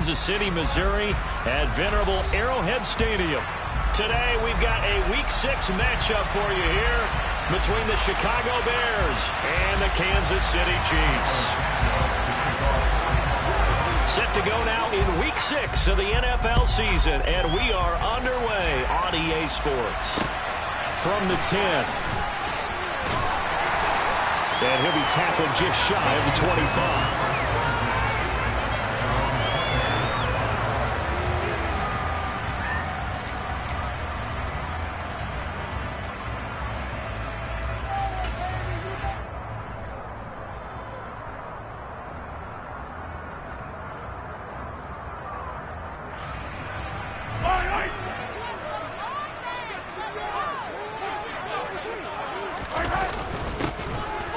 Kansas City, Missouri at venerable Arrowhead Stadium. Today we've got a Week 6 matchup for you here between the Chicago Bears and the Kansas City Chiefs. Set to go now in Week 6 of the NFL season, and we are underway on EA Sports. From the 10. And he'll be tackled just shy of the 25.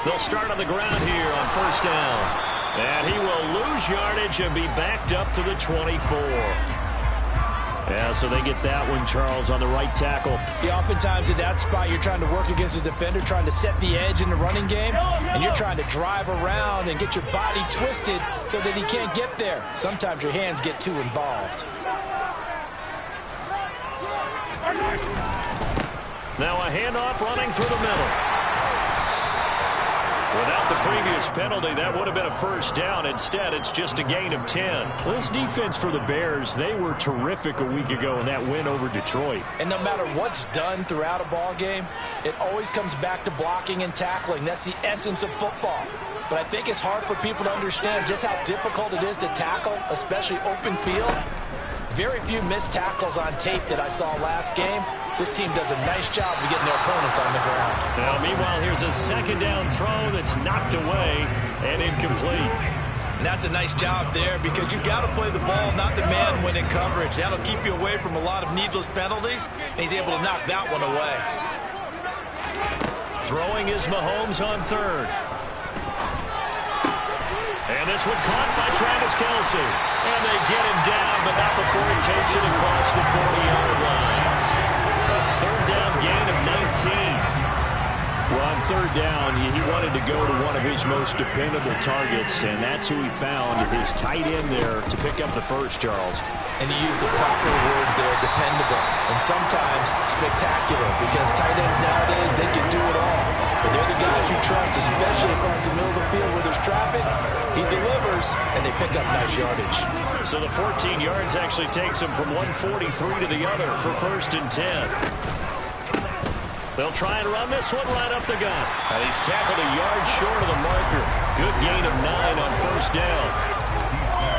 They'll start on the ground here on first down. And he will lose yardage and be backed up to the 24. Yeah, so they get that one, Charles, on the right tackle. Yeah, oftentimes in that spot, you're trying to work against a defender, trying to set the edge in the running game, and you're trying to drive around and get your body twisted so that he can't get there. Sometimes your hands get too involved. Now a handoff running through the middle. Without the previous penalty, that would have been a first down. Instead, it's just a gain of 10. This defense for the Bears, they were terrific a week ago in that win over Detroit. And no matter what's done throughout a ball game, it always comes back to blocking and tackling. That's the essence of football. But I think it's hard for people to understand just how difficult it is to tackle, especially open field. Very few missed tackles on tape that I saw last game. This team does a nice job of getting their opponents on the ground. Now, meanwhile, here's a second down throw that's knocked away and incomplete. And that's a nice job there because you've got to play the ball, not the man when in coverage. That'll keep you away from a lot of needless penalties, and he's able to knock that one away. Throwing is Mahomes on third. And this one caught by Travis Kelce. And they get him down, but not before he takes it across the 40-yard line. A third down gain of 19. Well, on third down, he wanted to go to one of his most dependable targets, and that's who he found, his tight end there, to pick up the first, Charles. And he used the proper word there, dependable, and sometimes spectacular, because tight ends nowadays, they can do it all. But they're the guys you trust, especially across the middle of the field where there's traffic. He delivers, and they pick up nice yardage. So the 14 yards actually takes him from 143 to the other for first and 10. They'll try and run this one right up the gut. And he's tackled a yard short of the marker. Good gain of 9 on first down.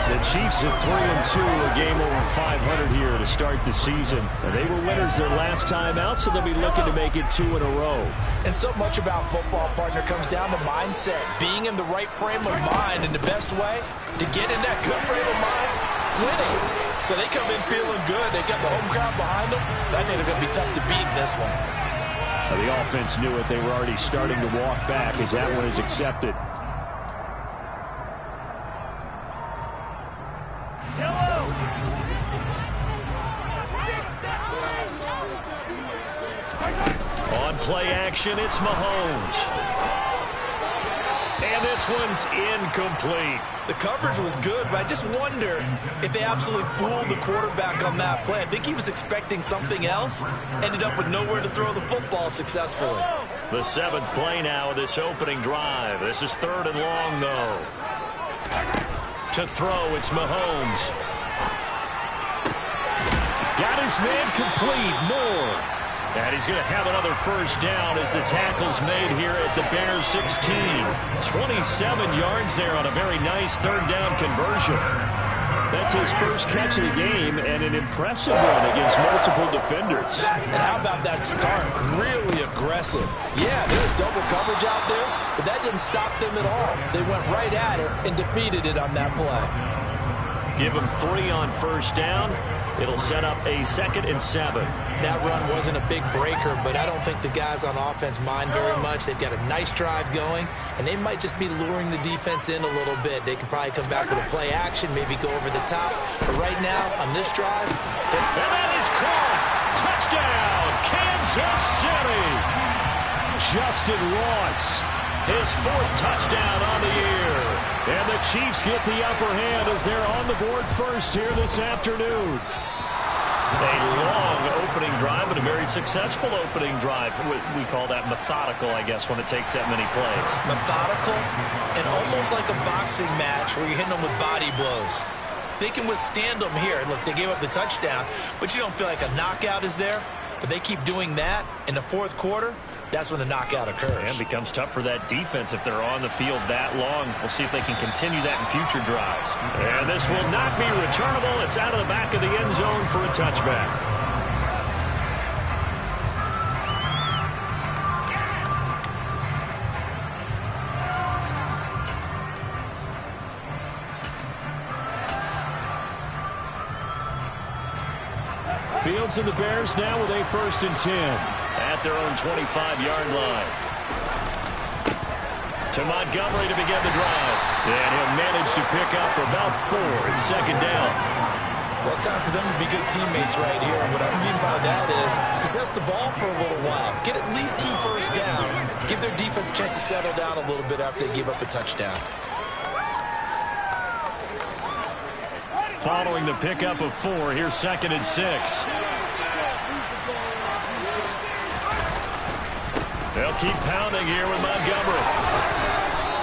The Chiefs at 3-2, a game over 500 here to start the season. And they were winners their last time out, so they'll be looking to make it 2 in a row. And so much about football, partner, comes down to mindset. Being in the right frame of mind, and the best way to get in that good frame of mind, winning. So they come in feeling good. They got the home crowd behind them. I think they're going to be tough to beat in this one. The offense knew it. They were already starting to walk back as that one is accepted. On play action, it's Mahomes. And this one's incomplete. The coverage was good, but I just wonder if they absolutely fooled the quarterback on that play. I think he was expecting something else, ended up with nowhere to throw the football successfully. The 7th play now of this opening drive. This is 3rd and long, though. To throw, it's Mahomes. Got his man complete, Moore. And he's going to have another first down as the tackle's made here at the Bears 16. 27 yards there on a very nice third down conversion. That's his first catch of the game and an impressive one against multiple defenders. And how about that start? Really aggressive. Yeah, there's double coverage out there, but that didn't stop them at all. They went right at it and defeated it on that play. Give him 3 on first down. It'll set up a 2nd and 7. That run wasn't a big breaker, but I don't think the guys on offense mind very much. They've got a nice drive going, and they might just be luring the defense in a little bit. They could probably come back with a play action, maybe go over the top. But right now, on this drive... And that is caught! Touchdown, Kansas City! Justin Ross, his 4th touchdown on the year. And the Chiefs get the upper hand as they're on the board first here this afternoon. A long opening drive, but a very successful opening drive. We call that methodical, I guess, when it takes that many plays. Methodical and almost like a boxing match where you're hitting them with body blows. They can withstand them here. Look, they gave up the touchdown, but you don't feel like a knockout is there. But they keep doing that in the fourth quarter. That's when the knockout occurs. And becomes tough for that defense if they're on the field that long. We'll see if they can continue that in future drives. And this will not be returnable. It's out of the back of the end zone for a touchback. Fields and the Bears now with a 1st and 10 at their own 25-yard line. To Montgomery to begin the drive. And he'll manage to pick up about 4. It's 2nd down. Well, it's time for them to be good teammates right here. And what I mean by that is possess the ball for a little while. Get at least 2 first downs. Give their defense a chance to settle down a little bit after they give up a touchdown. Following the pickup of 4, here's 2nd and 6. They'll keep pounding here with Montgomery.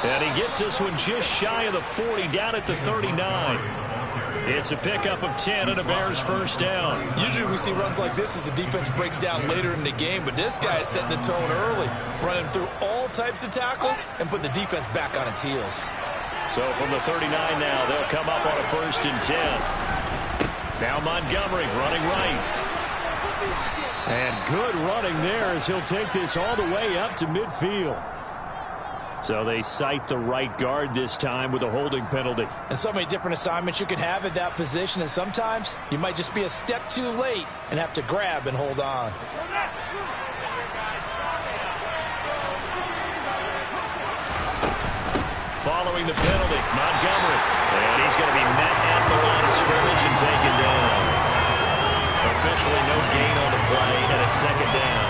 And he gets this one just shy of the 40, down at the 39. It's a pickup of 10 and a Bears 1st down. Usually we see runs like this as the defense breaks down later in the game, but this guy is setting the tone early, running through all types of tackles and putting the defense back on its heels. So from the 39 now, they'll come up on a 1st and 10. Now Montgomery running right. And good running there as he'll take this all the way up to midfield. So they cite the right guard this time with a holding penalty. And so many different assignments you can have at that position, and sometimes you might just be a step too late and have to grab and hold on. Following the penalty, Montgomery. And he's going to be met at the line of scrimmage and taken down. Officially no gain on the play, and it's 2nd down.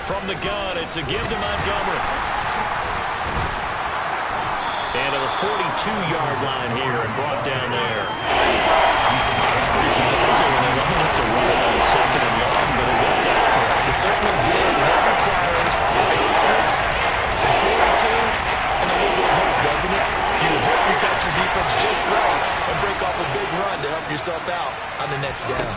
From the gun, it's a give to Montgomery. And to the 42-yard line here and brought down there. That's pretty surprising when they lined up to run it on 2nd and long, but it worked out for them. It certainly did, and that requires some confidence, some fortitude, and a little bit of hope, doesn't it? You hope you catch your defense just right and break off a big run to help yourself out on the next down.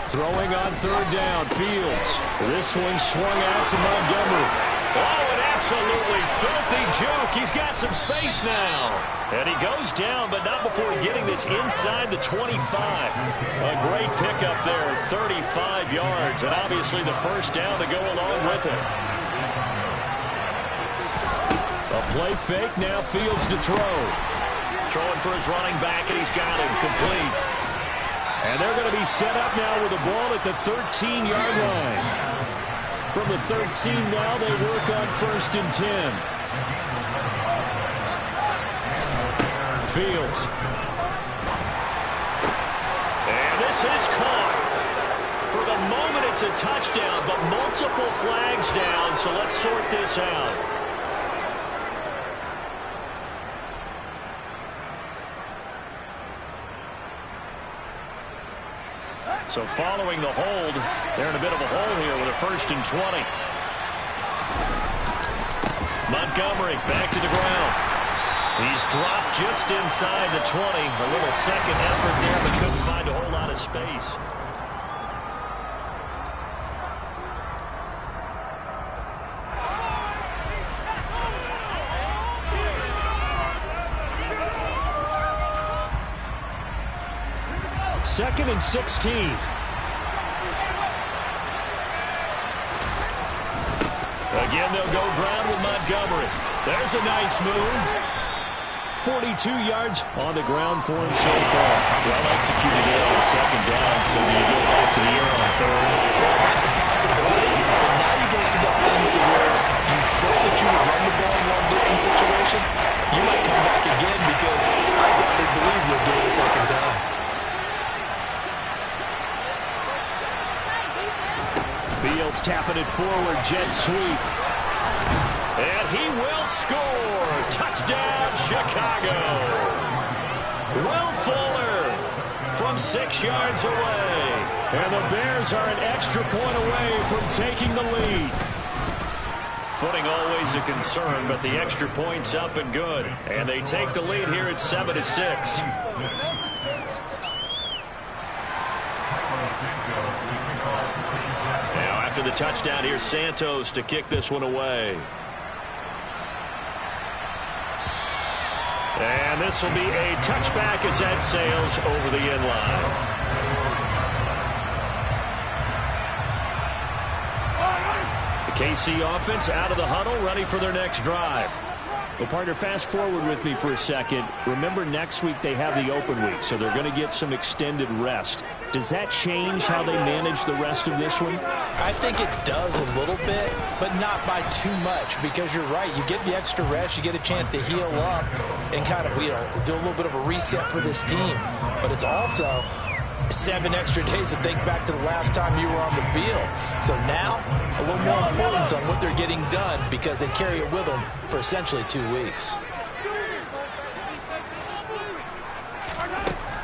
Throwing on 3rd down, Fields. This one swung out to Montgomery. Oh, an absolutely filthy juke. He's got some space now. And he goes down, but not before getting this inside the 25. A great pickup there, 35 yards, and obviously the 1st down to go along with it. A play fake, now Fields to throw. Throwing for his running back, and he's got him complete. And they're going to be set up now with the ball at the 13-yard line. From the 13 now, they work on 1st and 10. Fields. And this is caught. For the moment, it's a touchdown, but multiple flags down, so let's sort this out. So following the hold, they're in a bit of a hole here with a 1st and 20. Montgomery back to the ground. He's dropped just inside the 20. A little second effort there, but couldn't find a whole lot of space. Second and 16. Again, they'll go ground with Montgomery. There's a nice move. 42 yards on the ground for him so far. Well executed there on 2nd down, so do you go back to the air on 3rd? Well, that's a possibility, but now you've opened up things to where you show that you would run the ball in long-distance situation. You might come back again because I doubt they believe you'll do it a 2nd time. forward jet sweep. And he will score. Touchdown, Chicago. Will Fuller from 6 yards away. And the Bears are an extra point away from taking the lead. Footing always a concern, but the extra point's up and good. And they take the lead here at 7-6. Now after the touchdown, here's Santos to kick this one away. And this will be a touchback as that sails over the end line. The KC offense out of the huddle, ready for their next drive. Well, partner, fast forward with me for a second. Remember, next week they have the open week, so they're going to get some extended rest. Does that change how they manage the rest of this one? I think it does a little bit, but not by too much, because you're right. You get the extra rest, you get a chance to heal up and kind of, do a little bit of a reset for this team. But it's also 7 extra days to think back to the last time you were on the field. So now, a little more importance on what they're getting done because they carry it with them for essentially 2 weeks.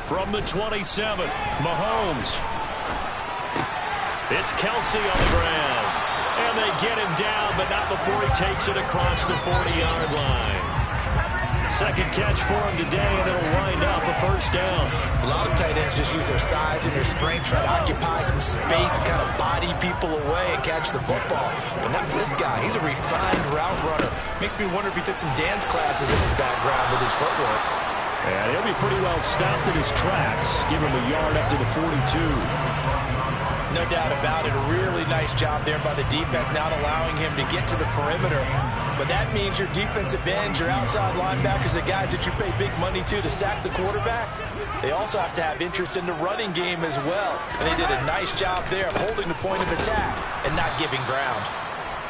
From the 27, Mahomes. It's Kelsey on the ground. And they get him down, but not before he takes it across the 40-yard line. Second catch for him today, and it'll wind up a first down. A lot of tight ends just use their size and their strength, try to occupy some space and kind of body people away and catch the football. But not this guy. He's a refined route runner. Makes me wonder if he took some dance classes in his background with his footwork. And he'll be pretty well stopped in his tracks. Give him a yard up to the 42. No doubt about it. A really nice job there by the defense, not allowing him to get to the perimeter. But that means your defensive ends, your outside linebackers, the guys that you pay big money to sack the quarterback, they also have to have interest in the running game as well. And they did a nice job there of holding the point of attack and not giving ground.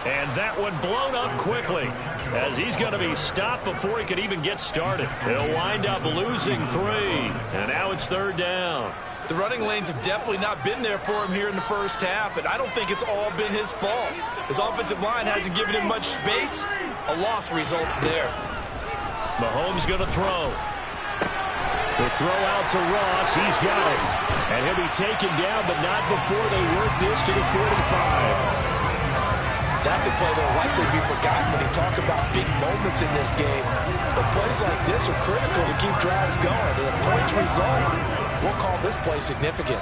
And that one blown up quickly as he's going to be stopped before he could even get started. He'll wind up losing 3. And now it's third down. The running lanes have definitely not been there for him here in the first half, and I don't think it's all been his fault. His offensive line hasn't given him much space. A loss results there. Mahomes going to throw. The throw out to Ross. He's got it. And he'll be taken down, but not before they work this to the 45. That's a play that will likely be forgotten when you talk about big moments in this game. But plays like this are critical to keep drives going. And if points result, we'll call this play significant.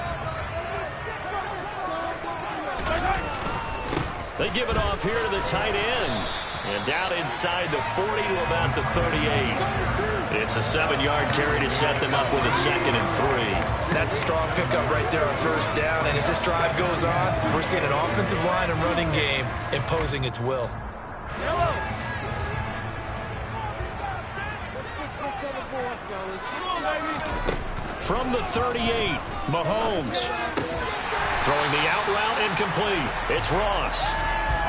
They give it off here to the tight end. And down inside the 40 to about the 38. It's a 7-yard carry to set them up with a 2nd and 3. That's a strong pickup right there on first down. And as this drive goes on, we're seeing an offensive line and running game imposing its will. From the 38, Mahomes. Throwing the out route incomplete. It's Ross.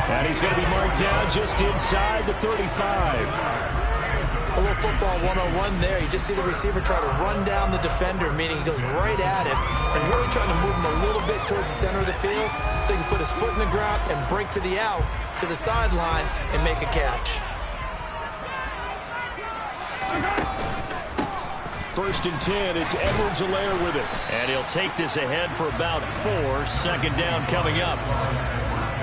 And he's going to be marked down just inside the 35. A little football 101 there. You just see the receiver try to run down the defender, meaning he goes right at him and really trying to move him a little bit towards the center of the field so he can put his foot in the ground and break to the out, to the sideline, and make a catch. First and 10, it's Edwards-Helaire with it. And he'll take this ahead for about 4. 2nd down coming up.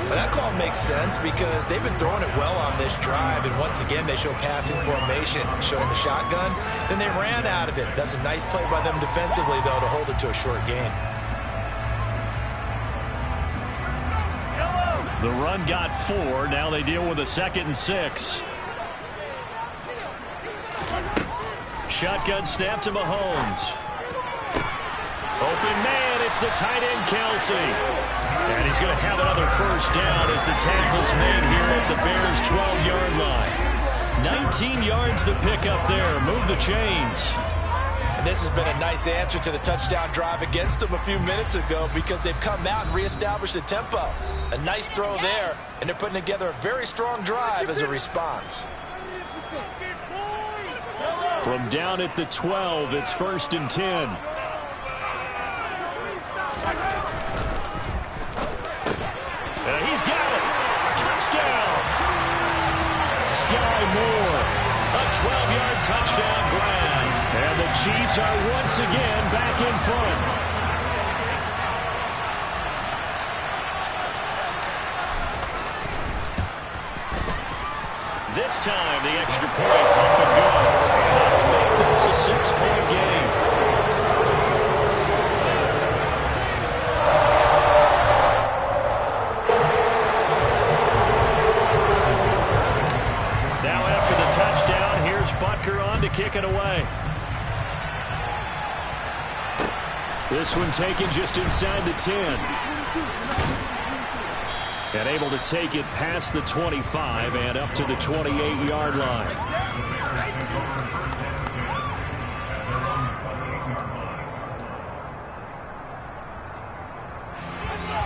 But that call makes sense because they've been throwing it well on this drive, and once again they show passing formation, showing the shotgun. Then they ran out of it. That's a nice play by them defensively, though, to hold it to a short gain. The run got 4. Now they deal with a 2nd and 6. Shotgun snap to Mahomes. Open man, it's the tight end, Kelsey. And he's going to have another first down as the tackle's made here at the Bears' 12-yard line. 19 yards to pick up there. Move the chains. And this has been a nice answer to the touchdown drive against them a few minutes ago because they've come out and reestablished the tempo. A nice throw there, and they're putting together a very strong drive as a response. From down at the 12, it's 1st and 10. He's got it. Sky Moore. A 12-yard touchdown grab. And the Chiefs are once again back in front. This time, the extra point up and good. That'll make this a 6-point game. Now after the touchdown, here's Butker on to kick it away. This one taken just inside the 10. And able to take it past the 25 and up to the 28-yard line.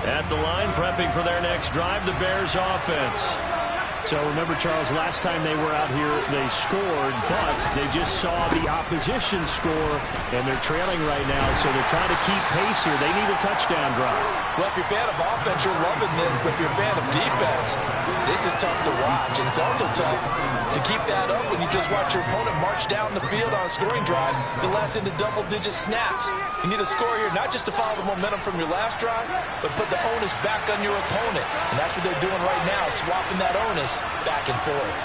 At the line, prepping for their next drive, the Bears offense. So remember, Charles, last time they were out here, they scored, but they just saw the opposition score, and they're trailing right now, so they're trying to keep pace here. They need a touchdown drive. Well, if you're a fan of offense, you're loving this, but if you're a fan of defense, this is tough to watch, and it's also tough to keep that up when you just watch your opponent march down the field on a scoring drive that lasts into double-digit snaps. You need a score here, not just to follow the momentum from your last drive, but put the onus back on your opponent, and that's what they're doing right now, swapping that onus back and forth.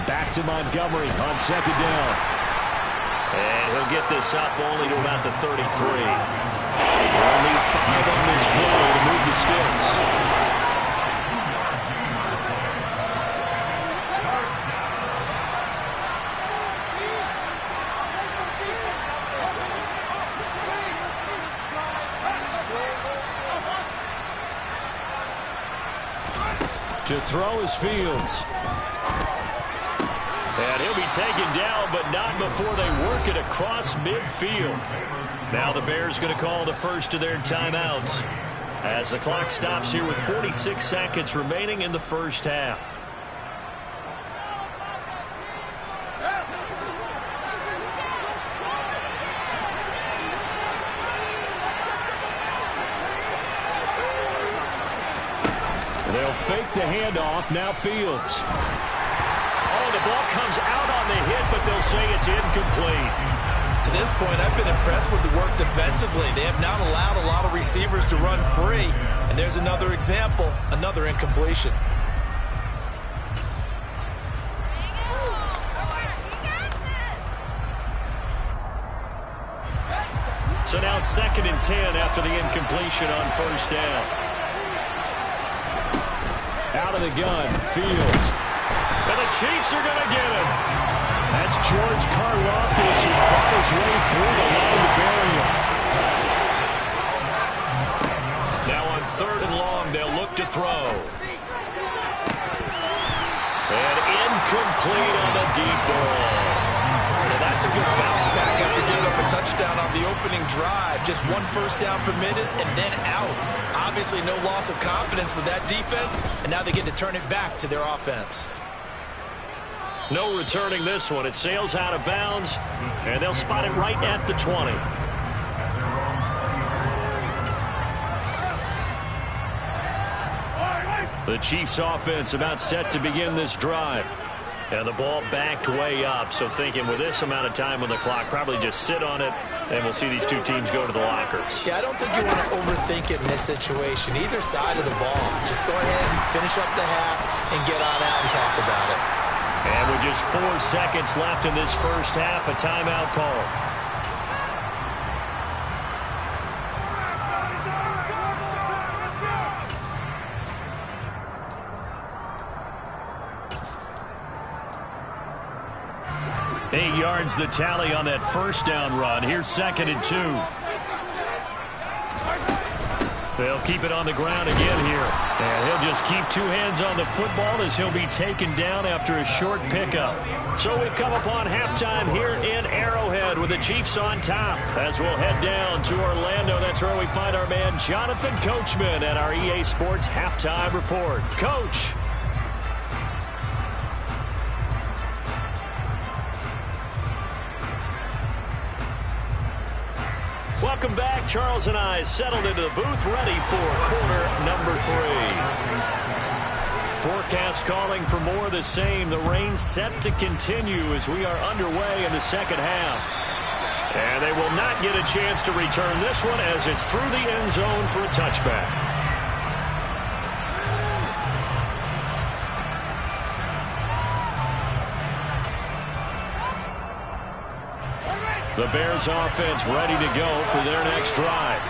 Back to Montgomery on second down. And he'll get this up only to about the 33. They'll need 5 on this play to move the sticks. To throw is Fields. And he'll be taken down, but not before they work it across midfield. Now the Bears going to call the first of their timeouts as the clock stops here with 46 seconds remaining in the first half. They'll fake the handoff. Now Fields. Oh, the ball comes out on the hit, but they'll say it's incomplete. To this point, I've been impressed with the work defensively. They have not allowed a lot of receivers to run free. And there's another example, another incompletion. So now 2nd and 10 after the incompletion on first down. Out of the gun, Fields. And the Chiefs are going to get him. That's George Karlaftis who fought his way through the line to bury him. Now on 3rd and long, they'll look to throw. And incomplete on the deep ball. Now that's a good bounce back after giving up a touchdown on the opening drive. Just 1 first down permitted and then out. Obviously no loss of confidence with that defense, and now they get to turn it back to their offense. No returning this one. It sails out of bounds, and they'll spot it right at the 20. The Chiefs offense about set to begin this drive. And the ball backed way up, so thinking with this amount of time on the clock, probably just sit on it, and we'll see these two teams go to the lockers. Yeah, I don't think you want to overthink it in this situation. Either side of the ball. Just go ahead and finish up the half and get on out and talk about it. And with just 4 seconds left in this first half, a timeout call. Eight yards the tally on that first down run. Here's 2nd and 2. They'll keep it on the ground again here. And he'll just keep 2 hands on the football as he'll be taken down after a short pickup. So we've come upon halftime here in Arrowhead with the Chiefs on top. As we'll head down to Orlando, that's where we find our man Jonathan Coachman at our EA Sports Halftime Report. Coach. Welcome back. Charles and I settled into the booth ready for quarter number 3. Forecast calling for more of the same. The rain set to continue as we are underway in the second half. And they will not get a chance to return this one as it's through the end zone for a touchback. The Bears offense ready to go for their next drive.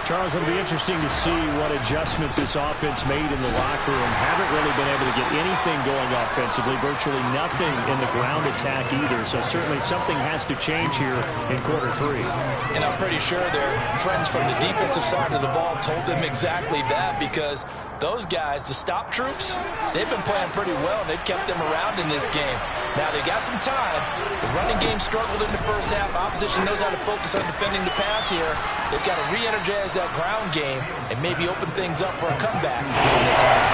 Charles, it'll be interesting to see what adjustments this offense made in the locker room. Haven't really been able to get anything going offensively, virtually nothing in the ground attack either. So certainly something has to change here in quarter three. And I'm pretty sure their friends from the defensive side of the ball told them exactly that, because those guys, the stop troops, they've been playing pretty well, and they've kept them around in this game. Now, they got some time. The running game struggled in the first half. Opposition knows how to focus on defending the pass here. They've got to re-energize that ground game and maybe open things up for a comeback in this half.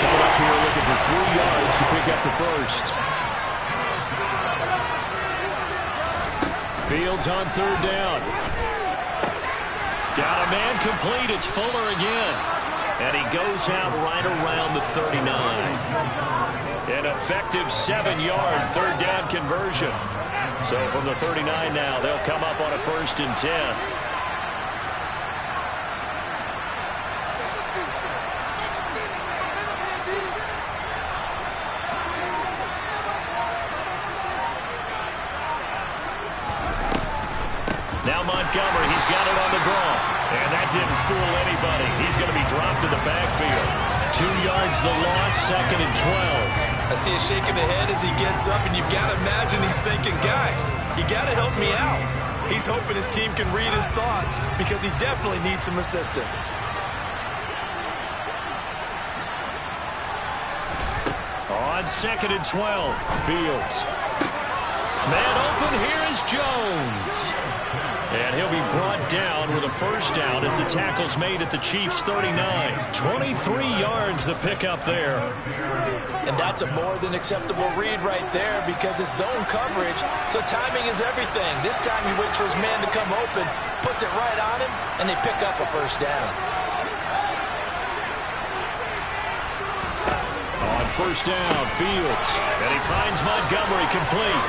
Coming up here looking for 3 yards to pick up the first. Fields on third down. Got a man complete. It's Fuller again. And he goes out right around the 39. An effective 7-yard third down conversion. So from the 39 now, they'll come up on a 1st and 10. Now Montgomery, he's got it on the draw. And that didn't fool anybody. He's going to be dropped in the backfield. 2 yards the loss, 2nd and 12. I see a shake of the head as he gets up, and you've got to imagine he's thinking, guys, you got to help me out. He's hoping his team can read his thoughts because he definitely needs some assistance. On 2nd and 12, Fields. Man open, here is Jones. And he'll be brought down with a 1st down as the tackle's made at the Chiefs' 39. 23 yards the pickup there. And that's a more than acceptable read right there because it's zone coverage, so timing is everything. This time he waits for his man to come open, puts it right on him, and they pick up a 1st down. On 1st down, Fields. And he finds Montgomery complete.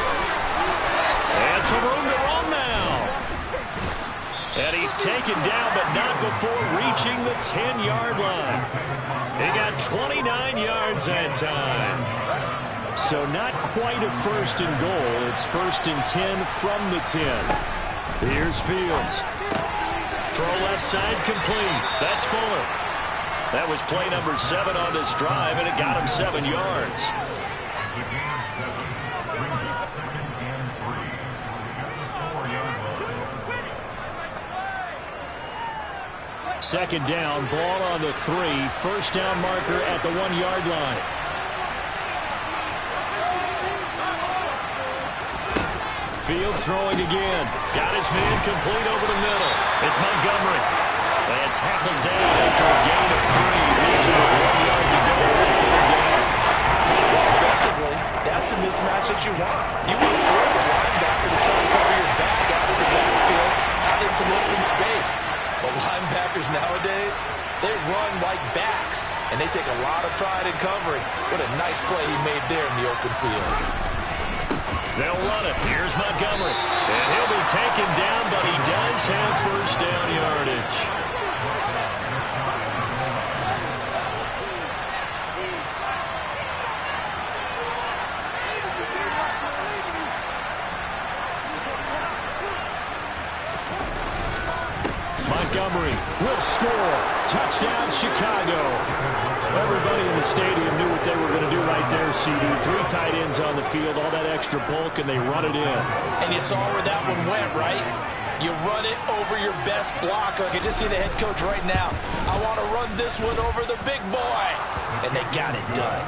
And some room to run now. And he's taken down, but not before reaching the 10-yard line. He got 29 yards that time. So not quite a 1st and goal. It's 1st and 10 from the 10. Here's Fields. Throw left side complete. That's Fuller. That was play number 7 on this drive, and it got him 7 yards. 2nd down, ball on the 3. 1st down marker at the 1-yard line. Fields throwing again. Got his man complete over the middle. It's Montgomery. And tackled down after a gain of 3. Leaves him with 1 yard to go on 4th down. Offensively, that's the mismatch that you want. You want to force a linebacker to try and cover your back out of the backfield, out in some open space. But linebackers nowadays, they run like backs, and they take a lot of pride in covering. What a nice play he made there in the open field. They'll run it. Here's Montgomery. And he'll be taken down, but he does have 1st down yardage. Montgomery will score. Touchdown, Chicago. Everybody in the stadium knew what they were going to do right there, CD. 3 tight ends on the field, all that extra bulk, and they run it in. And you saw where that one went, right? You run it over your best blocker. I can just see the head coach right now. I want to run this one over the big boy. And they got it done.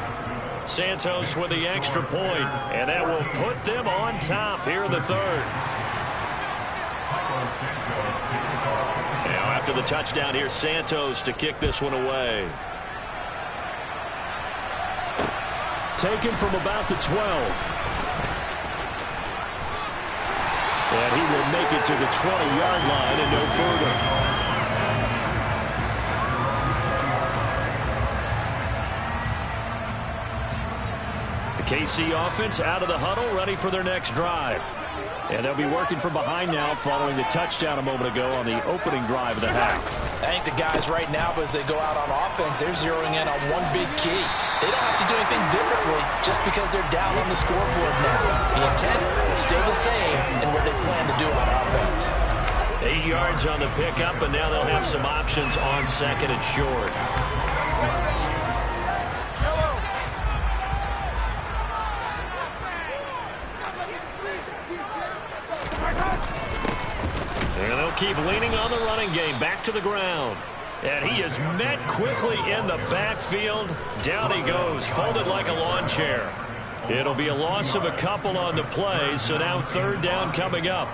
Santos with the extra point, and that will put them on top here in the 3rd. Now after the touchdown, here's Santos to kick this one away. Taken from about the 12. And he will make it to the 20-yard line and no further. KC offense out of the huddle, ready for their next drive. And they'll be working from behind now following the touchdown a moment ago on the opening drive of the half. I think the guys right now, as they go out on offense, they're zeroing in on one big key. They don't have to do anything differently just because they're down on the scoreboard now. The intent is still the same in what they plan to do on offense. 8 yards on the pickup, and now they'll have some options on second and short. And they'll keep leaning on the running game. Back to the ground. And he is met quickly in the backfield. Down he goes, folded like a lawn chair. It'll be a loss of a couple on the play, so now third down coming up.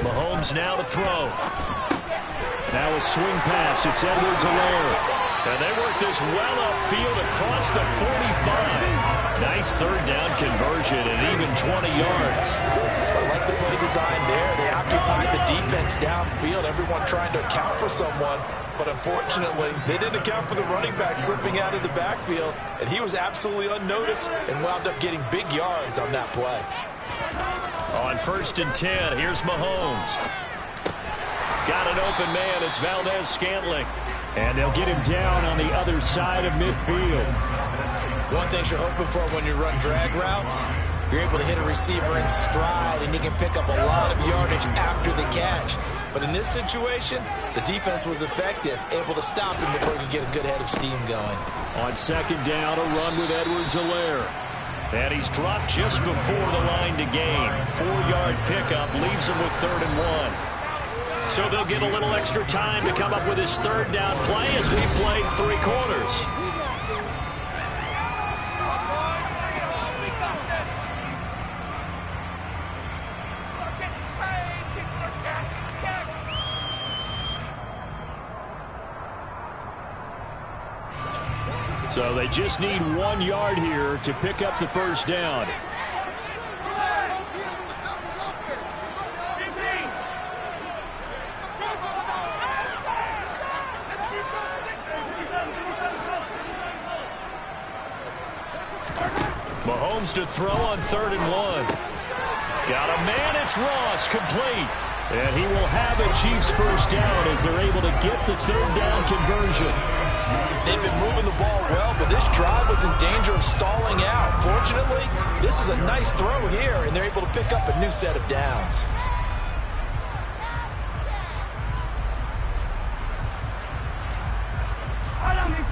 Mahomes now to throw. Now a swing pass. It's Edwards-Helaire. And they work this well upfield across the 45. Nice third down conversion and even 20 yards. I like the play design there. They occupied the defense downfield, everyone trying to account for someone. But unfortunately, they didn't account for the running back slipping out of the backfield. And he was absolutely unnoticed and wound up getting big yards on that play. On 1st and 10, here's Mahomes. Got an open man. It's Valdez-Scantling. And they'll get him down on the other side of midfield. One thing you're hoping for when you run drag routes, you're able to hit a receiver in stride, and he can pick up a lot of yardage after the catch. But in this situation, the defense was effective, able to stop him before he could get a good head of steam going. On 2nd down, a run with Edwards-Helaire. And he's dropped just before the line to gain. 4-yard pickup leaves him with 3rd and 1. So they'll get a little extra time to come up with his third down play as we played 3 quarters. So they just need 1 yard here to pick up the first down. Mahomes to throw on 3rd and 1. Got a man, it's Ross, complete. And he will have a Chiefs first down as they're able to get the third down conversion. They've been moving the ball well, but this drive was in danger of stalling out. Fortunately, this is a nice throw here, and they're able to pick up a new set of downs.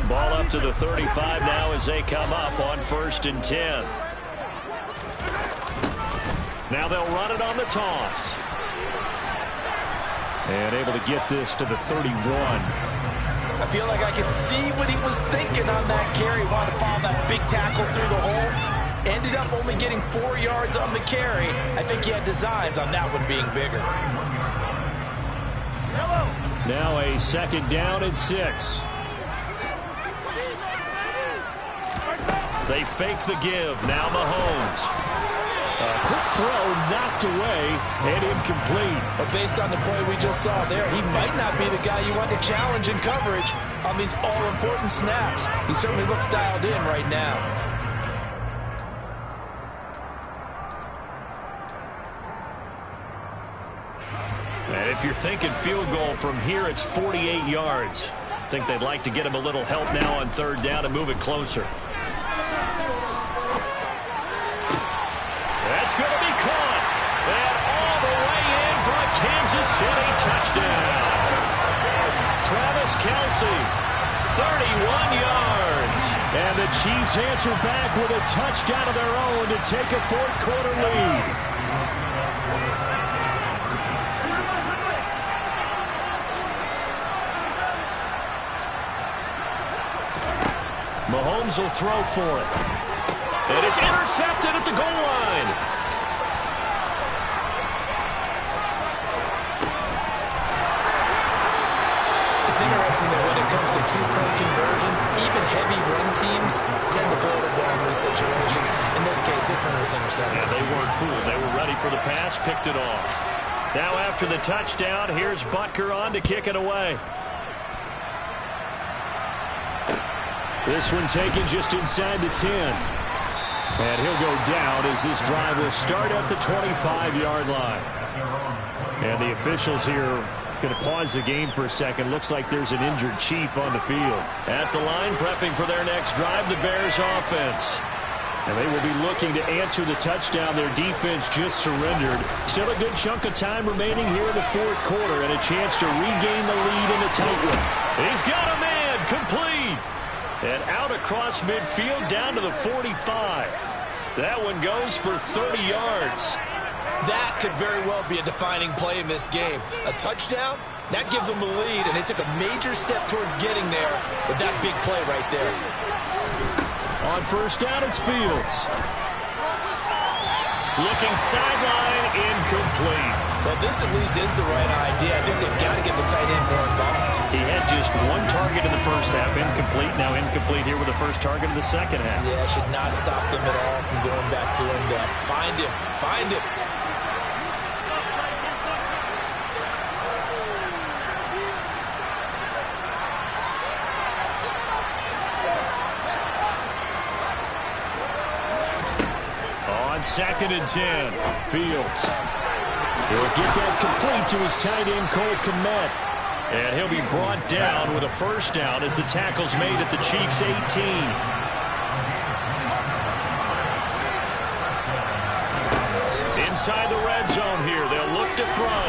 Ball up to the 35 now as they come up on 1st and 10. Now they'll run it on the toss. And able to get this to the 31. I feel like I can see what he was thinking on that carry. Wanted to follow that big tackle through the hole. Ended up only getting 4 yards on the carry. I think he had designs on that one being bigger. Now a 2nd down and 6. They fake the give. Now Mahomes. A quick throw knocked away and incomplete. But based on the play we just saw there, he might not be the guy you want to challenge in coverage on these all-important snaps. He certainly looks dialed in right now. And if you're thinking field goal from here, it's 48 yards. I think they'd like to get him a little help now on 3rd down and move it closer. That's going to be caught. And all the way in for a Kansas City touchdown. Travis Kelce, 31 yards. And the Chiefs answer back with a touchdown of their own to take a 4th quarter lead. Mahomes will throw for it. And it's intercepted at the goal line. It's interesting that when it comes to 2-point conversions, even heavy run teams tend to throw the ball in these situations. In this case, this one was intercepted. And they weren't fooled. They were ready for the pass, picked it off. Now after the touchdown, here's Butker on to kick it away. This one taken just inside the 10. And he'll go down as this drive will start at the 25-yard line. And the officials here going to pause the game for a second. Looks like there's an injured Chief on the field. At the line, prepping for their next drive, the Bears offense. And they will be looking to answer the touchdown. Their defense just surrendered. Still a good chunk of time remaining here in the fourth quarter and a chance to regain the lead in a tight one. He's got a man, complete. And out across midfield down to the 45. That one goes for 30 yards. That could very well be a defining play in this game. A touchdown, that gives them the lead, and they took a major step towards getting there with that big play right there. On first down, it's Fields. Looking sideline, incomplete. Well, this at least is the right idea. I think they've got to get the tight end more involved. He had just one target in the first half, incomplete. Now incomplete here with the first target in the second half. Yeah, should not stop them at all from going back to him. Find him. Find him. On 2nd and 10, Fields. He'll get that complete to his tight end, Cole Kmet. And he'll be brought down with a first down as the tackle's made at the Chiefs' 18. Inside the red zone here, they'll look to throw.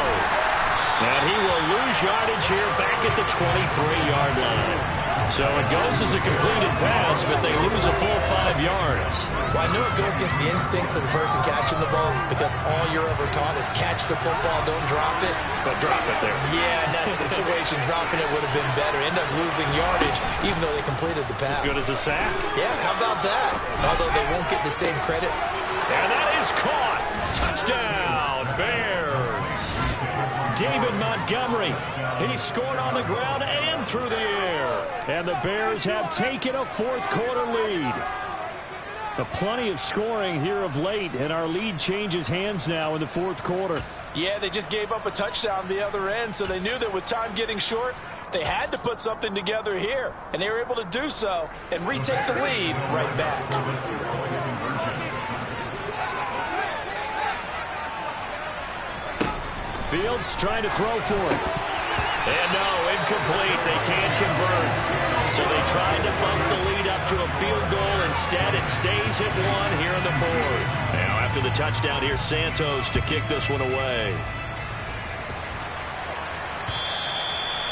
And he will lose yardage here back at the 23-yard line. So it goes as a completed pass, but they lose a full 5 yards. Well, I know it goes against the instincts of the person catching the ball because all you're ever taught is catch the football, don't drop it. But drop it there. Yeah, in that situation, dropping it would have been better. End up losing yardage, even though they completed the pass. As good as a sack. Yeah, how about that? Although they won't get the same credit. And that is caught. Touchdown, Bears. David Montgomery. He scored on the ground and through the air. And the Bears have taken a fourth quarter lead. Plenty of scoring here of late, and our lead changes hands now in the fourth quarter. Yeah, they just gave up a touchdown the other end, so they knew that with time getting short, they had to put something together here, and they were able to do so and retake the lead right back. Fields trying to throw for it. And no, incomplete. They can't convert. So they tried to bump the lead up to a field goal. Instead, it stays at 1 here in the fourth. Now, after the touchdown, here's Santos to kick this one away.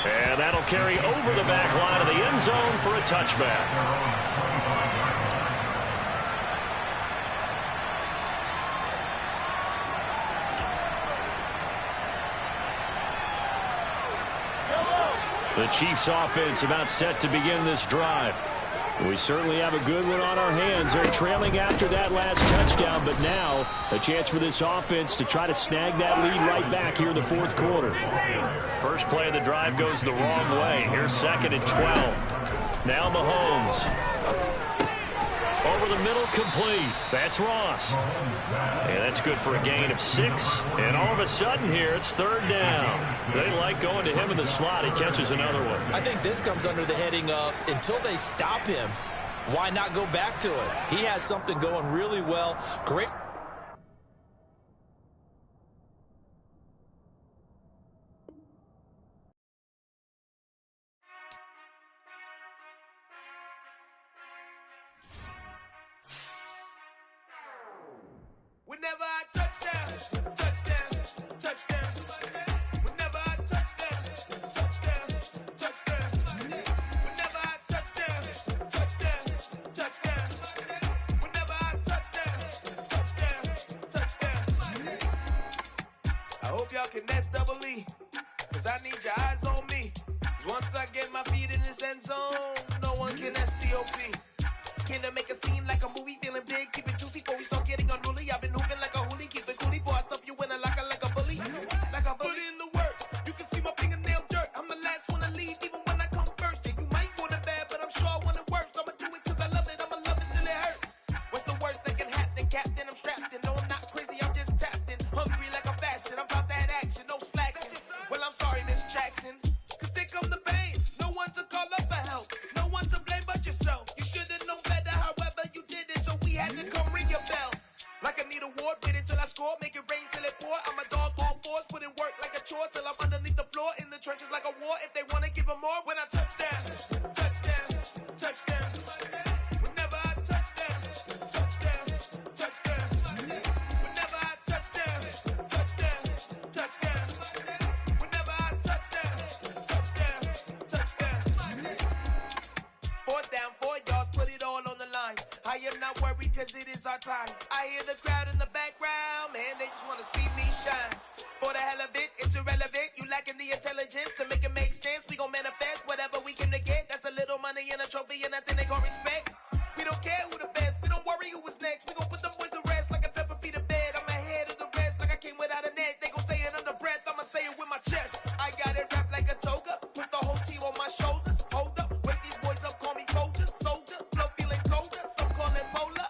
And that'll carry over the back line of the end zone for a touchback. The Chiefs offense about set to begin this drive. We certainly have a good one on our hands. They're trailing after that last touchdown, but now a chance for this offense to try to snag that lead right back here in the fourth quarter. First play of the drive goes the wrong way. Here's 2nd and 12. Now Mahomes. Over the middle, complete. That's Ross. And that's good for a gain of 6. And all of a sudden here, it's 3rd down. They like going to him in the slot. He catches another one. I think this comes under the heading of until they stop him, why not go back to it? He has something going really well. Great. Whenever I touchdown, touchdown, touchdown. Whenever I touchdown, touchdown, touchdown. Whenever I touchdown, touchdown, touchdown. Whenever I touchdown, touchdown, touchdown. I hope y'all can S-double-E, 'cause I need your eyes on me. 'Cause once I get my feet in this end zone, no one can S-T-O-P. Can I make a scene like a movie, feeling big, keep it juicy before we start getting unruly. I've been hooping like a hoolie, keep it coolie before I stuff you in a locker like a bully. Like a bully. Put in the work, you can see my fingernail dirt. I'm the last one to leave, even when I come first. Yeah, you might want it bad, but I'm sure I want it worse. I'ma do it 'cause I love it, I'ma love it till it hurts. What's the worst that can happen, Captain? I'm strapped in, no, I'm not crazy, I'm just tapped in. Hungry like I'm fasting, I'm about that action, no war. I'm a dog on fours, put in work like a chore till I'm underneath the floor in the trenches like a war. If they wanna give them more, when I touch down, touchdown, touchdown. Whenever I touch down, touchdown, touchdown. Whenever I touch down, touchdown, touchdown. Whenever I touch down, touchdown, touchdown. 4th down, 4 yards, put it all on the line. I am not worried cause it is our time. I hear the crowd in the background, man, they just wanna see me shine. For the hell of it, it's irrelevant. You lacking the intelligence to make it make sense. We gon' manifest whatever we came to get. That's a little money and a trophy and nothing they gon' respect. We don't care who the best, we don't worry who was next. We gon' put them boys to rest like a temper feet of bed. I'm ahead of the rest like I came without a net. They gon' say it under breath, I'ma say it with my chest. I got it wrapped like a toga, put the whole team on my shoulders. Hold up, wake these boys up, call me soldier, soldier. Flow feeling colder, some call it polar.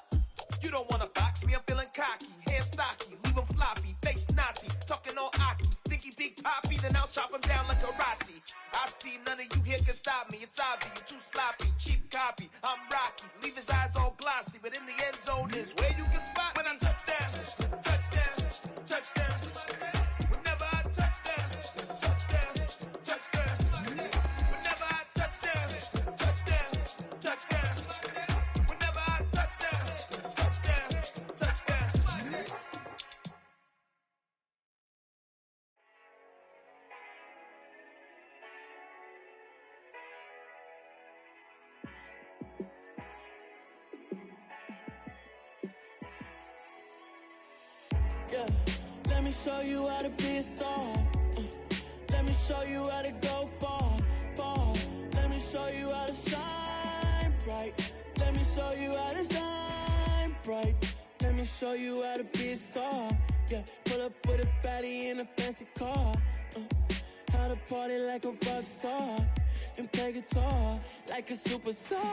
You don't wanna box me, I'm feeling cocky. Hair stocky, leave him floppy, face naughty. Talking all aki, think he big poppy, then I'll chop him down like karate. I see none of you here can stop me. It's obvious, you too sloppy, cheap copy. I'm Rocky, leave his eyes all glossy, but in the end zone is where you can spot when I touch down, touchdown, touchdown. Whenever I touch down, touchdown, touchdown. Whenever I touch down, touchdown, touchdown. Whenever I touch down, touchdown, touchdown. Yeah, let me show you how to be a star. Let me show you how to go far, far. Let me show you how to shine bright. Let me show you how to shine bright. Let me show you how to be a star. Yeah, pull up with a baddie in a fancy car. How to party like a rock star and play guitar like a superstar.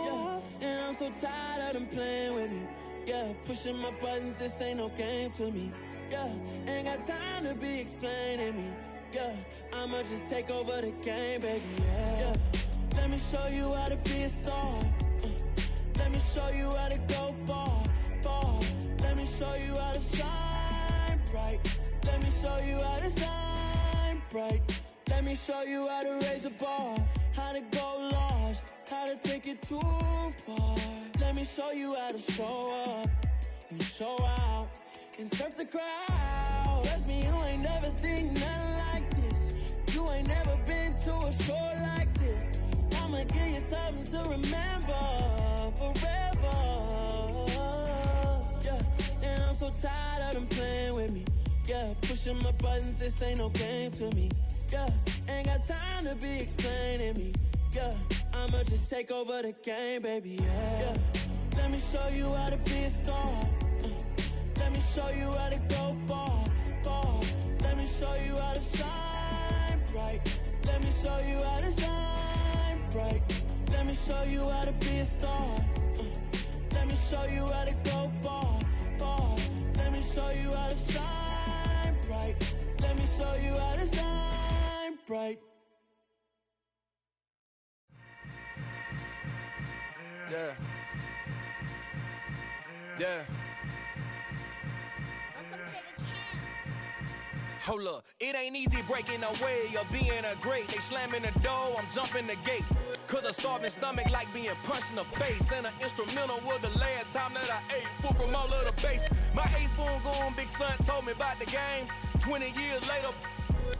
Yeah, and I'm so tired of them playing with me. Yeah, pushing my buttons, this ain't no game to me. Yeah, ain't got time to be explaining me. Yeah, I'ma just take over the game, baby. Yeah, let me show you how to be a star. Let me show you how to go far, far. Let me show you how to shine bright. Let me show you how to shine bright. Let me show you how to raise a bar, how to go large, how to take it too far. Let me show you how to show up and show out and surf the crowd. Trust me, you ain't never seen nothing like this. You ain't never been to a show like this. I'ma give you something to remember forever. Yeah, and I'm so tired of them playing with me. Yeah, pushing my buttons, this ain't no game to me. Yeah, ain't got time to be explaining me. Yeah, I'ma just take over the game, baby. Yeah, let me show you how to be a star. Let me show you how to go far, far. Let me show you how to shine bright. Let me show you how to shine bright. Let me show you how to be a star. Let me show you how to go far, far. Let me show you how to shine bright. Let me show you how to shine bright. Yeah. Yeah. Hold up, it ain't easy breaking away or being a great. They slamming the door, I'm jumping the gate. Cause a starving stomach like being punched in the face. And an instrumental was the last time that I ate food from all of the bass. My ace boom goon big son told me about the game. 20 years later,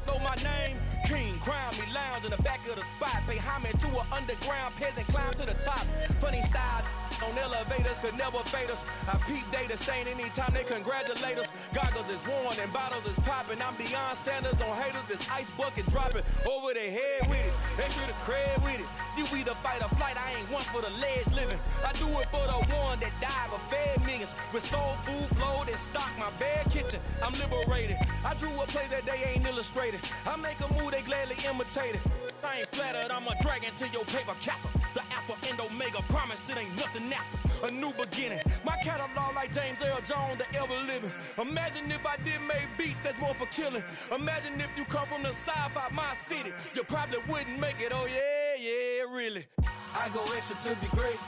know my name. King, crown me, lounge in the back of the spot. Pay homage to an underground peasant, climb to the top. Funny style on elevators could never fade us. I peep data stain anytime they congratulate us. Goggles is worn and bottles is popping. I'm beyond Sanders on haters. This ice bucket dropping over their head with it. Extra the cred with it. You either fight or flight. I ain't one for the ledge living. I do it for the one that died but fed millions. With soul food flowed and stock my bad kitchen. I'm liberated. I drew a play that they ain't illustrated. I make a move they gladly imitate it. I ain't flattered, I'm a dragon to your paper castle. The Alpha and Omega, promise it ain't nothing after. A new beginning, my catalog like James Earl Jones, the ever living. Imagine if I did make beats that's more for killing. Imagine if you come from the south out my city. You probably wouldn't make it, oh yeah, yeah, really. I go extra to be great.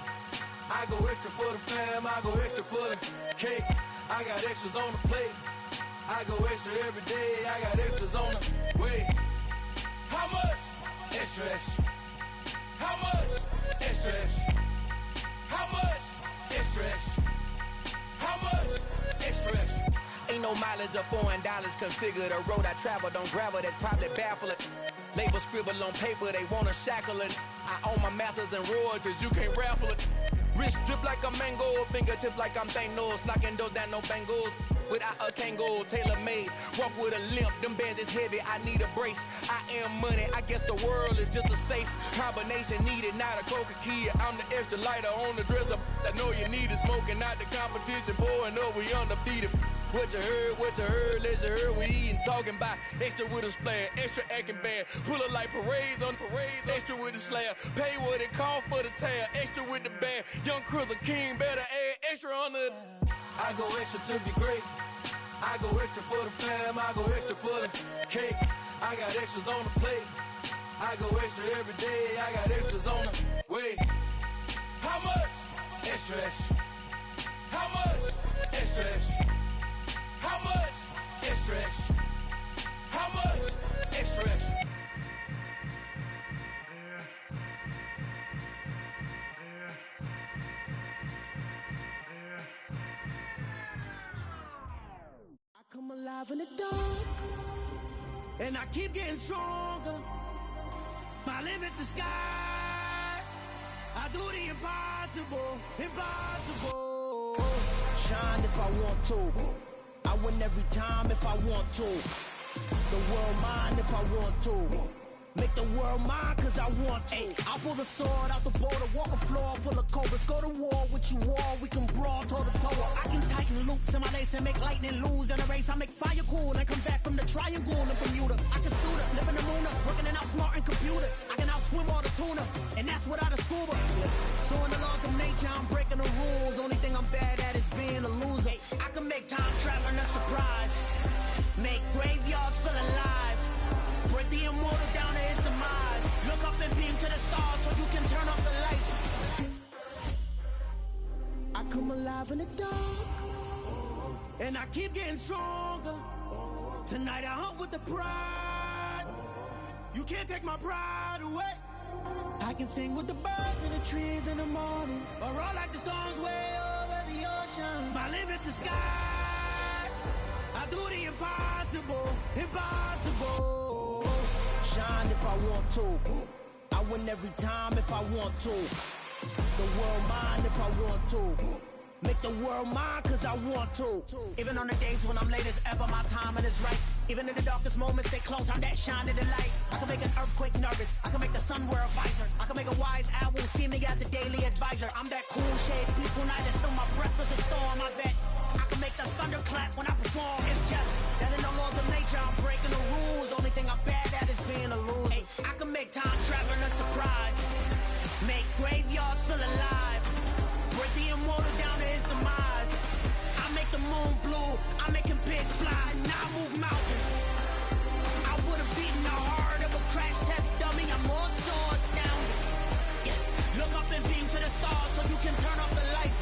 I go extra for the fam, I go extra for the cake. I got extras on the plate. I go extra every day, I got extras on the way. How much? Extra, extra. How much? Extra, extra. How much? Extra, extra. How much? Extra, extra. Ain't no mileage of $4 configure the road I travel. Don't gravel, that probably baffle it. Label scribble on paper, they wanna shackle it. I own my masters and royalties, you can't raffle it. Wrist drip like a mango, fingertips like I'm Thanos. Knocking doors down, no bangles. Without a Kango, tailor-made. Walk with a limp, them bands is heavy, I need a brace. I am money, I guess the world is just a safe combination needed, not a coca key. I'm the extra lighter on the dresser. I know you need it, smoking out the competition, pouring up, we undefeated. What you heard, let's heard, we eating, talking about extra with a splash, extra acting bad. Pull it like parades on parades, extra with the slab. Pay what it call for the tab, extra with the band. Young Cruiser King, better add extra on the. I go extra to be great. I go extra for the fam, I go extra for the cake. I got extras on the plate. I go extra every day, I got extras on the way. How much? Extra, extra. How much? Extra, extra. How much? Extra, extra. How much? Extra, extra. I come alive in the dark, and I keep getting stronger. My limit's the sky. I do the impossible, impossible. Shine if I want to. I win every time if I want to. The world mine if I want to. Make the world mine cause I want to. Ay, I'll pull the sword out the border, walk a floor full of cobras. Go to war with you all, we can brawl toe to toe. I can tighten loops in my lace and make lightning lose in a race. I make fire cool and come back from the triangle in Bermuda. I can suit up, live in the moon up, working and outsmarting computers. I can outswim all the tuna, and that's without a scuba. So in the laws of nature, I'm breaking the rules. Only thing I'm bad at is being a loser. I can make time traveling a surprise, make graveyards feel alive. Break the immortal down to his demise. Look up and beam to the stars so you can turn off the lights. I come alive in the dark, and I keep getting stronger. Tonight I hunt with the pride. You can't take my pride away. I can sing with the birds and the trees in the morning, or roll like the storms way over the ocean. My limit's the sky. I do the impossible, impossible. Shine if I want to. I win every time if I want to. The world mine if I want to. Make the world mine cause I want to. Even on the days when I'm late as ever, my timing is right. Even in the darkest moments, stay close, I'm that shining the light. I can make an earthquake nervous, I can make the sun wear a visor. I can make a wise owl see me as a daily advisor. I'm that cool shade, peaceful night, and still my breath is a storm, I bet. I can make the thunder clap when I perform. It's just that in the laws of nature, I'm breaking the rules. Only thing I'm bad at is being a loser. Ay, I can make time traveling a surprise, make graveyards feel alive. Break the immortal down to his demise. I make the moon blue, I'm making pigs fly. Now I move mountains. I would've beaten the heart of a crash test dummy. I'm more so astounded. Yeah. Look up and beam to the stars so you can turn off the lights.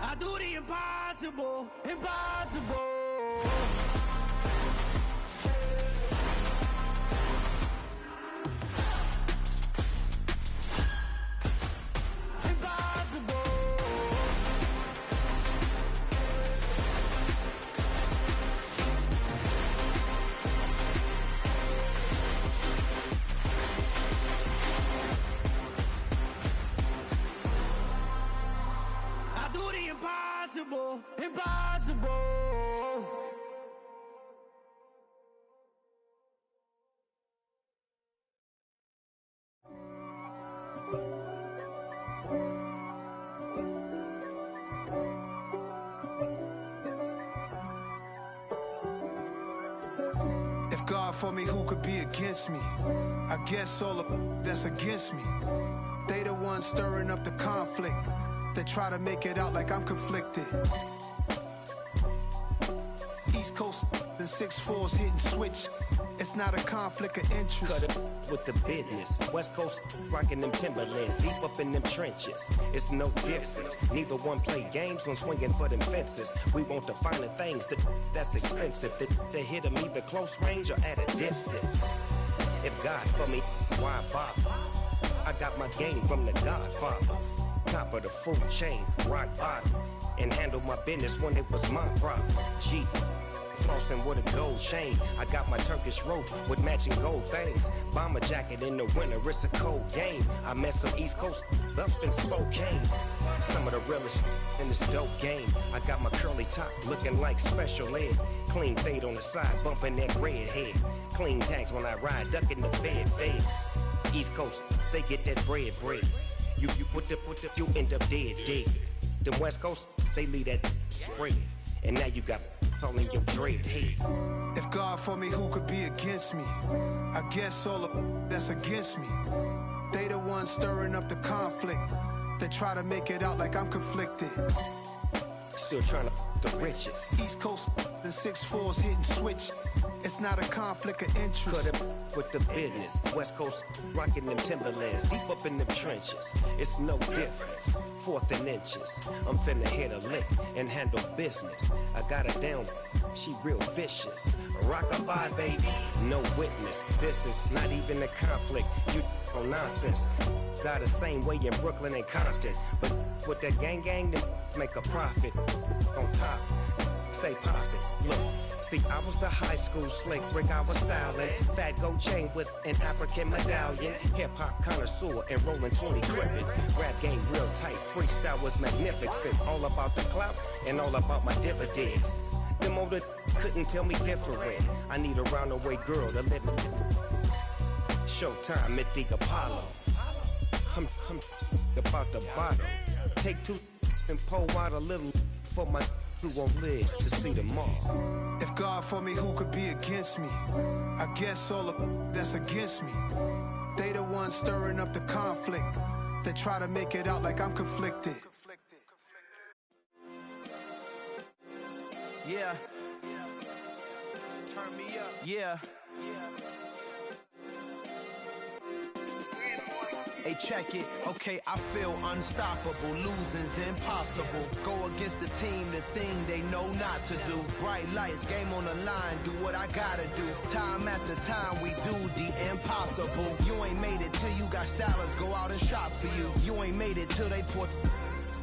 I do the impossible, impossible. Impossible, impossible. If God for me, who could be against me? I guess all of that's against me. They the ones stirring up the conflict. They try to make it out like I'm conflicted. East Coast and 6'4s hitting switch. It's not a conflict of interest. Cut it with the business. West Coast rocking them Timberlands, deep up in them trenches. It's no difference. Neither one play games when swinging for them fences. We want the finer things that's expensive. They hit them either close range or at a distance. If God for me, why bother? I got my game from the Godfather. Top of the food chain, rock bottom. And handle my business when it was my problem. G. Flossing with a gold chain. I got my Turkish rope with matching gold things. Bomber jacket in the winter, it's a cold game. I met some East Coast up in Spokane. Some of the realest in this dope game. I got my curly top looking like special ed. Clean fade on the side, bumping that red head. Clean tags when I ride, ducking the feds. East Coast, they get that bread. You put you end up dead. Them West Coast, they leave that spread. And now you got calling your dread head. If God for me, who could be against me? I guess all of that's against me. They the ones stirring up the conflict. They try to make it out like I'm conflicted. Still trying to the riches. East Coast and 6'4s hitting switch. It's not a conflict of interest. Cut it with the business. West Coast rocking them Timberlands, deep up in them trenches. It's no difference. 4th and inches. I'm finna hit a lick and handle business. I got her down, she real vicious. Rock-a-bye, baby, no witness. This is not even a conflict. You on nonsense. Got the same way in Brooklyn and Compton. But with that gang, then make a profit. On top, stay poppin'. Look. See, I was the high school slick Rick, I was styling. Fat gold chain with an African medallion. Hip-hop connoisseur and rolling 20 gripping. Rap game real tight, freestyle was magnificent. All about the clout and all about my dividends. Them older couldn't tell me different. I need a roundaway girl to live it. Showtime at the Apollo. I'm about the bottom. Take 2 and pull out a little for my who won't live to see tomorrow. If God for me, who could be against me? I guess all of that's against me. They the ones stirring up the conflict. They try to make it out like I'm conflicted. Yeah. Turn me up. Yeah. Hey, check it. Okay, I feel unstoppable. Losing's impossible. Go against the team, the thing they know not to do. Bright lights, game on the line. Do what I gotta do. Time after time, we do the impossible. You ain't made it till you got stylers go out and shop for you. You ain't made it till they put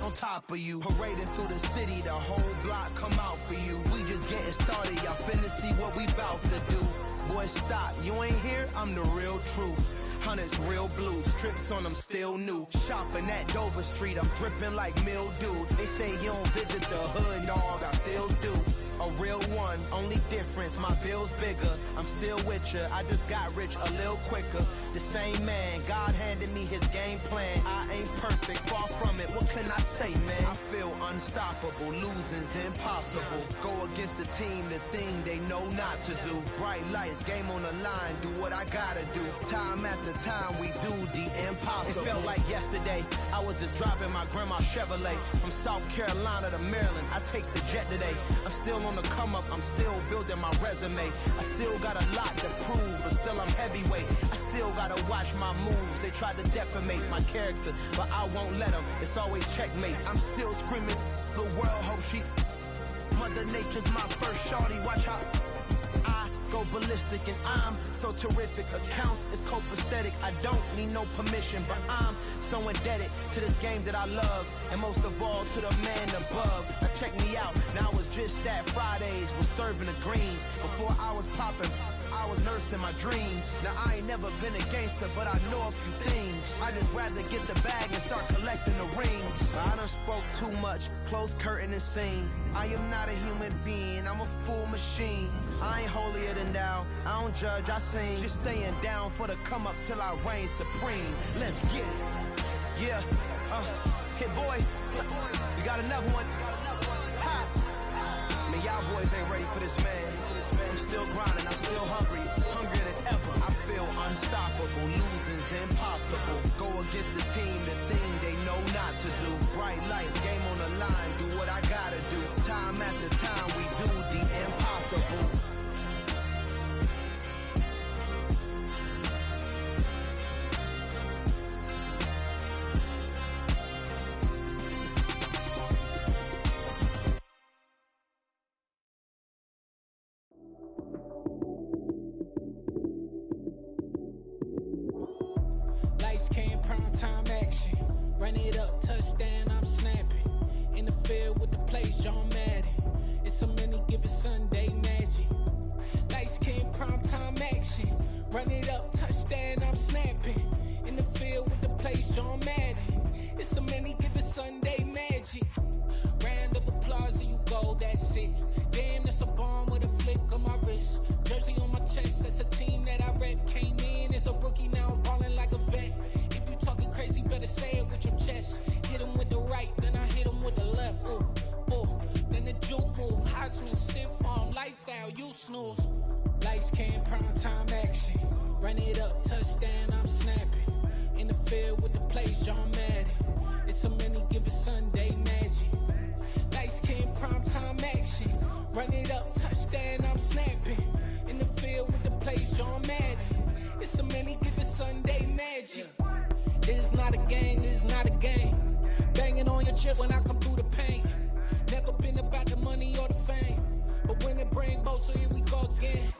on top of you. Parading through the city, the whole block come out for you. We just getting started, y'all finna see what we bout to do. Boy, stop, you ain't here, I'm the real truth. Hunters, real blues, strips on them still new. Shopping at Dover Street, I'm dripping like mildew. They say you don't visit the hood, dog, I still do. A real one, only difference, my bill's bigger. I'm still with ya, I just got rich a little quicker. The same man, God handed me his game plan. I ain't perfect, far from it, what can I say, man? I feel unstoppable, losing's impossible. Go against the team, the thing they know not to do. Bright lights, game on the line, do what I gotta do. Time after time, we do the impossible. It felt like yesterday, I was just driving my grandma's Chevrolet. From South Carolina to Maryland, I take the jet today. I'm still on the come up, I'm still building my resume. I still got a lot to prove, but still I'm heavyweight. I still gotta watch my moves. They try to defamate my character, but I won't let them. It's always checkmate. I'm still screaming, the world hope she. Mother Nature's my first shorty. Watch how I go ballistic, and I'm so terrific. Accounts is copacetic. I don't need no permission, but I'm so indebted to this game that I love, and most of all to the man above. Now check me out, now it was just that Fridays was serving the greens. Before I was popping, I was nursing my dreams. Now I ain't never been a gangster, but I know a few things. I just rather get the bag and start collecting the rings. I done spoke too much, close curtain and scene. I am not a human being, I'm a full machine. I ain't holier than thou, I don't judge, I sing. Just staying down for the come up till I reign supreme. Let's get it. Yeah, hit boy, we got another one. Ha! Man, y'all boys ain't ready for this, man. I'm still grinding, I'm still hungry, hungrier than ever. I feel unstoppable, losing's impossible. Go against the team, the thing they know not to do. Bright lights, game on the line, do what I gotta do. Time after time, we do the impossible. Run it up, touchdown, I'm snapping. In the field with the plays, John Madden. It's a many given Sunday magic. Light skin, primetime action. Run it up, touchdown, I'm snapping. In the field with the plays, John Madden. It's a many given Sunday magic. Round of applause and you go, that's it. Damn, that's a bomb with a flick on my wrist. Jersey on my chest, that's a team that I rep. Came in as a rookie, now I'm ballin' like a vet. If you talking crazy, better say it with your chest. Hit him with the right, then I hit him with the left. Ooh, ooh. Then the juke move, Heisman, stiff arm, lights out, you snooze. Lights came, prime time action. Run it up, touchdown, I'm snapping. In the field with the plays, John Madden. It's a many given Sunday magic. Lights came, prime time action. Run it up, touchdown, I'm snapping. In the field with the plays, John Madden. It's a many given Sunday magic. It is not a game, it is not a game. Banging on your chest when I come through the pain. Never been about the money or the fame. But when it bring both, so here we go again.